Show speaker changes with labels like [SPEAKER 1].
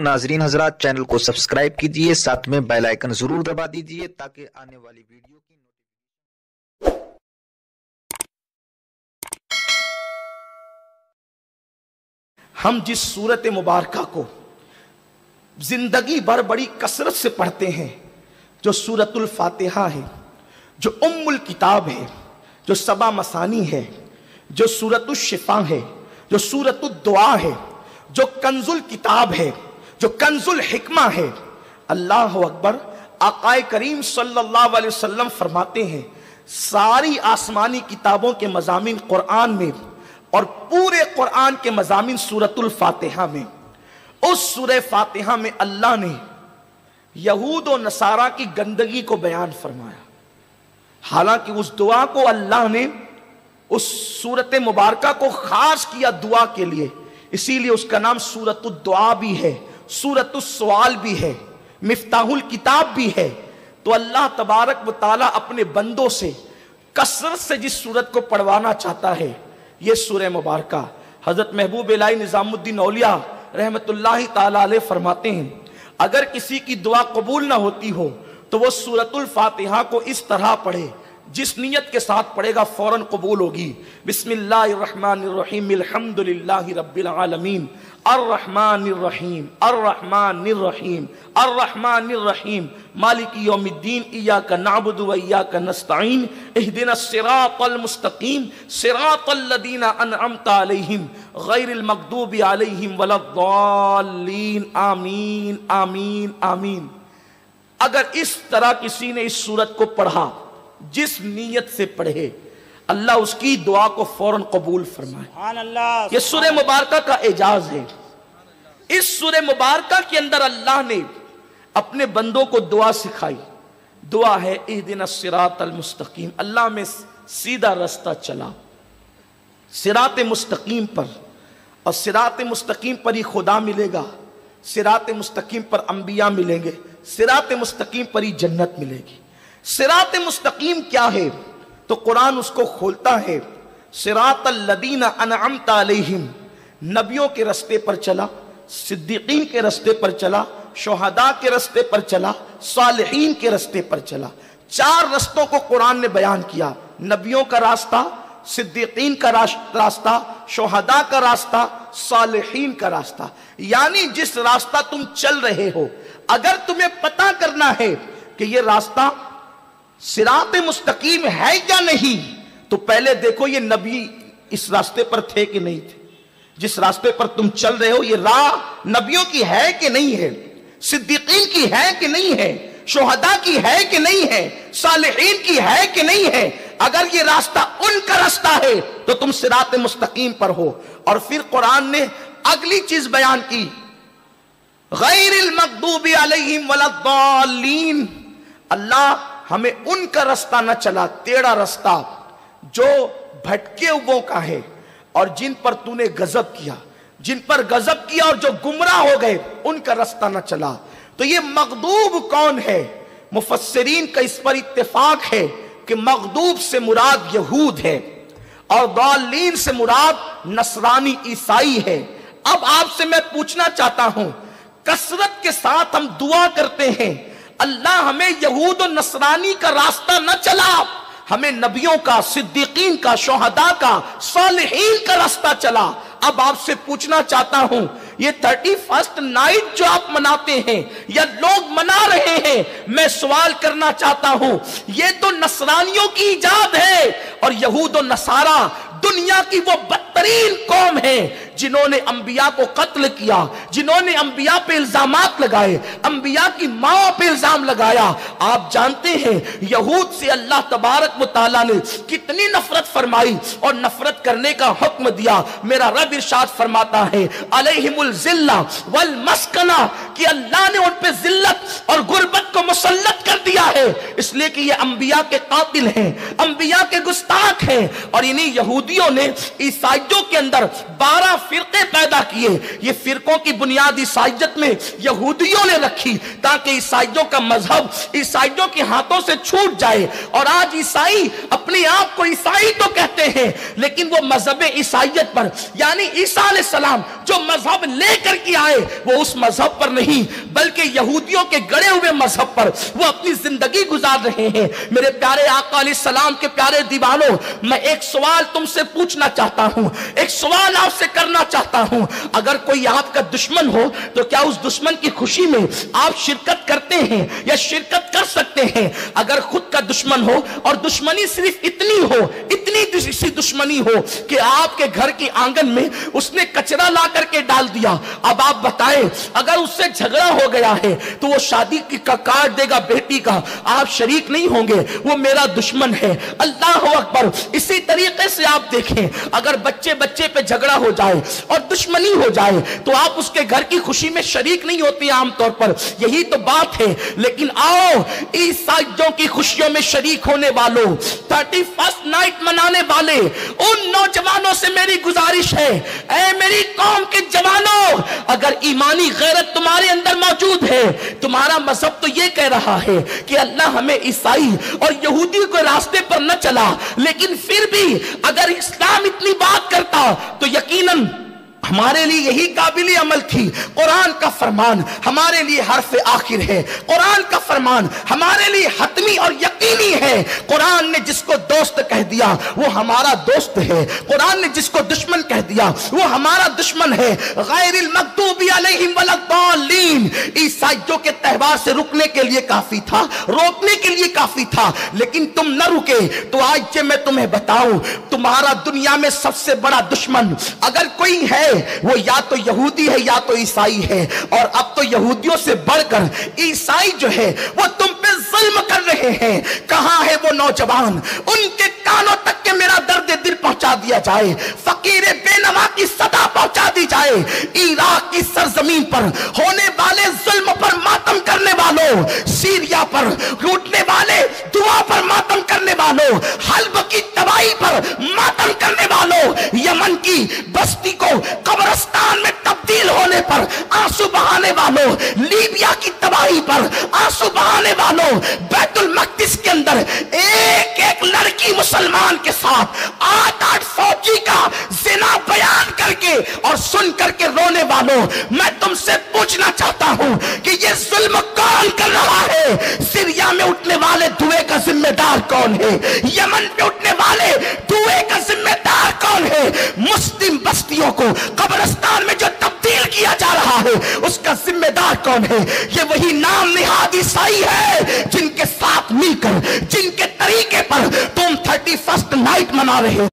[SPEAKER 1] नाजरीन हजरात, चैनल को सब्सक्राइब कीजिए, साथ में बेल आइकन जरूर दबा दीजिए ताकि आने वाली वीडियो की
[SPEAKER 2] हम जिस सूरत मुबारका को जिंदगी भर बड़ी कसरत से पढ़ते हैं, जो सूरतुल फातिहा है, जो उम्मुल किताब है, जो सबा मसानी है, जो सूरतुल शिफा है, जो सूरतुल दुआ है, जो कंजुल किताब है, जो कंजुल हिकमा है। अल्लाह अकबर। आकाए करीम सल्लल्लाहु अलैहि वसल्लम फरमाते हैं, सारी आसमानी किताबों के मज़ामीन कुरान में और पूरे कुरान के मज़ामीन सूरतुल फातिहा में। उस सूरह फातिहा में अल्लाह ने यहूद और नसारा की गंदगी को बयान फरमाया। हालांकि उस दुआ को अल्लाह ने उस सूरत मुबारका को खास किया दुआ के लिए, इसीलिए उसका नाम सूरतुल दुआ भी है, सूरतुल सवाल भी है, मिफ्ताहुल किताब भी है। तो अल्लाह तबारक व तआला अपने बंदों से कसरत से जिस सूरत को पढ़वाना चाहता है, ये सूरह मुबारका। हजरत महबूब इलाही निजामुद्दीन औलिया रहमतुल्लाहि ताला अलैह फरमाते हैं, अगर किसी की दुआ कबूल ना होती हो तो वो सूरतुल फातिहा को इस तरह पढ़े, जिस नियत के साथ पढ़ेगा फौरन कबूल होगी। बिस्मिल्लाहिर्रहमानिर्रहीम, अल्हम्दुलिल्लाहि रब्बिल आलमीन, अर्रहमानिर्रहीम, अर्रहमानिर्रहीम, अर्रहमानिर्रहीम, मालिकी यौमिद्दीन, इय्याका नअबुदु व इय्याका नस्तईन, इहदिनस सिरातल मुस्तकीम, सिरातल लदीना अनअमता अलैहिम, गैरिल मगदूबि अलैहिम वलद्दाल्लीन। आमीन आमीन आमीन। अगर इस तरह किसी ने इस सूरत को पढ़ा, जिस नीयत से पढ़े, अल्लाह उसकी दुआ को फौरन कबूल फरमाए। ये सूरह मुबारका का एजाज है। इस सूरह मुबारका के अंदर अल्लाह ने अपने बंदों को दुआ सिखाई। दुआ है इहदिनस सिरातल मुस्तकीम, अल्लाह में सीधा रास्ता चला, सिरात मुस्तकीम पर। और सिरात मुस्तकीम पर ही खुदा मिलेगा, सिरात मुस्तकीम पर अंबिया मिलेंगे, सिरात मुस्तकीम पर ही जन्नत मिलेगी। सिरात मुस्तकीम क्या है? तो कुरान उसको खोलता है, सिरातल लदीना अनअमता अलैहिम, नबियों के रास्ते पर चला, सिद्दीकीन के रास्ते पर चला, शुहदा के रास्ते पर चला, सालिहीन के रास्ते पर चला। चार रास्तों को कुरान ने बयान किया, नबियों का रास्ता, सिद्दीकीन का रास्ता, शुहदा का रास्ता, सालिहीन का रास्ता। यानी जिस रास्ता तुम चल रहे हो, अगर तुम्हें पता करना है कि ये रास्ता सिरात मुस्तकीम है या नहीं, तो पहले देखो ये नबी इस रास्ते पर थे कि नहीं थे। जिस रास्ते पर तुम चल रहे हो, ये राह नबियों की है कि नहीं है, सिद्दीकीन की है कि नहीं है, शुहदा की है कि नहीं है, सालिहीन की है कि नहीं है। अगर ये रास्ता उनका रास्ता है तो तुम सिरात मुस्तकीम पर हो। और फिर कुरान ने अगली चीज बयान की, गैरिल मगदूबी अलैहिम वलद्दाल्लीन, अल्लाह हमें उनका रास्ता न चला, टेढ़ा रास्ता जो भटके हुओं का है और जिन पर तूने गजब किया, जिन पर गजब किया और जो गुमराह हो गए, उनका रास्ता न चला। तो ये मगदूब कौन है? मुफस्सिरीन का इस पर इत्तेफाक है कि मगदूब से मुराद यहूद है और दाल्लीन से मुराद नसरानी ईसाई है। अब आपसे मैं पूछना चाहता हूं, कसरत के साथ हम दुआ करते हैं, अल्लाह हमें यहूद और नसरानी का रास्ता न चला, हमें नबियों का, सिद्दीकीन का, शुहदा का, सालिहीन का रास्ता चला। अब आपसे पूछना चाहता हूं, ये 31st नाइट जो आप मनाते हैं या लोग मना रहे हैं, मैं सवाल करना चाहता हूं, ये तो नसरानियों की इजाद है। और यहूद और नसारा दुनिया की वो बदतरीन कौम है जिन्होंने अंबिया को कत्ल किया, जिन्होंने अंबिया पे इल्जामात लगाए, अंबिया की माँ पे इल्जाम लगाया। आप जानते हैं यहूद से अल्लाह तबारक व तआला ने कितनी नफरत फरमाई और नफरत करने का हुक्म दिया। मेरा रब इरशाद फरमाता है, अलैहिमुल जिल्ला वल मस्कना, कि अल्लाह ने उन पे जिल्लत और गुर्बत को मुसल्लत कर दिया है, इसलिए कि ये अंबिया के कातिल हैं, अंबिया के गुस्ताख हैं। और इन्हीं यहूदियों ने ईसाइयों के अंदर 12 फिरके पैदा किए। ये फिरकों की बुनियाद ईसाइयत में यहूदियों ने रखी ताकि ईसाइयों का मजहब ईसाइयों के हाथों से छूट जाए। और आज ईसाई अपने اپنے آپ کو عیسائی تو کہتے ہیں لیکن وہ مذہب عیسائیت پر، یعنی عیسیٰ علیہ السلام جو مذہب لے کر کے آئے وہ اس مذہب پر نہیں بلکہ یہودیوں کے گڑے ہوئے مذہب پر وہ اپنی زندگی گزار رہے ہیں۔ میرے پیارے آقا علیہ السلام کے پیارے دیوانوں، میں ایک سوال تم سے پوچھنا چاہتا ہوں، ایک سوال آپ سے کرنا چاہتا ہوں، اگر کوئی آپ کا دشمن ہو تو کیا اس دشمن کی خوشی میں آپ شرکت کرتے ہیں یا شرکت کر سکتے ہیں؟ اگر خود کا دشمن ہو اور دشمنی صرف اتنی ہو، اتنی سی دشمنی ہو کہ آپ کے گھر کی آنگن میں اس نے کچرا لا کر کے ڈال دیا، اب آپ بتائیں اگر اس سے جھگڑا ہو گیا ہے تو وہ شادی کا کارڈ دے گا بیٹی کا، آپ شریک نہیں ہوں گے، وہ میرا دشمن ہے۔ اللہ اکبر۔ اسی طریقے سے آپ دیکھیں اگر بچے پہ جھگڑا ہو جائے اور دشمنی ہو جائے تو آپ اس کے گھر کی خوشی میں شریک نہیں ہوتے عام طور پر، یہی تو بات ہے۔ لیکن آؤ عیسائیوں کی خوشیوں میں شریک ہونے والوں، 31st نائٹ منانے والے ان نوجوانوں سے میری گزارش ہے، اے میری قوم کے جوانوں، اگر ایمانی غیرت تمہارے اندر موجود ہے، تمہارا مذہب تو یہ کہہ رہا ہے کہ اللہ ہمیں عیسائی اور یہودی کو راستے پر نہ چلا، لیکن پھر بھی اگر اسلام اتنی بات کرتا تو یقیناً ہمارے لیے یہی قابل عمل تھی۔ قرآن کا فرمان ہمارے لیے حرف آخر ہے، قرآن کا فرمان ہمارے لیے حتمی اور یقینی ہے۔ قرآن نے جس کو دوست کہہ دیا وہ ہمارا دوست ہے، قرآن نے جس کو دشمن کہہ دیا وہ ہمارا دشمن ہے۔ غیر المغضوب علیہم ولا الضالین، عیسائیوں کے تہوار سے رکنے کے لیے کافی تھا، روکنے کے لیے کافی تھا، لیکن تم نہ رکے۔ تو آج میں تمہیں بتاؤں تمہارا دنیا میں سب سے بڑا دشمن اگر کوئی ہے وہ یا تو یہودی ہے یا تو عیسائی ہے، اور اب تو یہودیوں سے بڑھ کر عیسائی جو ہے وہ تم پہ ظلم کر رہے ہیں۔ کہاں ہے وہ نوجوان؟ ان کے کانوں تک کہ میرا درد دل پہنچا دیا جائے، فقیر بے نوا کی صدا پہنچا دی جائے۔ عراق کی سرزمین پر ہونے والے ظلم پر ماتم کرنے والوں، سیریا پر لوٹنے والے دعا پر ماتم کرنے والوں، حلب کی تباہی پر ماتم کرنے والوں، یمن کی بستی کو قبرستان میں تبدیل ہونے پر آنسو بہانے والوں، لیبیا کی تباہی پر آنسو بہانے والوں، بیت المقدس کے اندر ایک ایک لڑکی مسلمان کے ساتھ 8 فوجی کا زنا بیان کر کے اور سن کر کے رونے والوں، میں تم سے پوچھنا چاہتا ہوں کہ یہ ظلم کون کر رہا ہے؟ سیریا میں اٹھنے والے دھوئے کا ذمہ دار کون ہے؟ یمن پہ اٹھنے والے دھوئے کا ذمہ دار کون ہے؟ مسلم بستیوں کو قبرستان میں جو تبدیل کیا جا رہا ہے اس کا ذمہ دار کون ہے؟ یہ وہی نام نہاد عیسائی ہے جن کے ساتھ مل کر، جن کے طریقے پر تم 31st نائٹ منا رہے ہو۔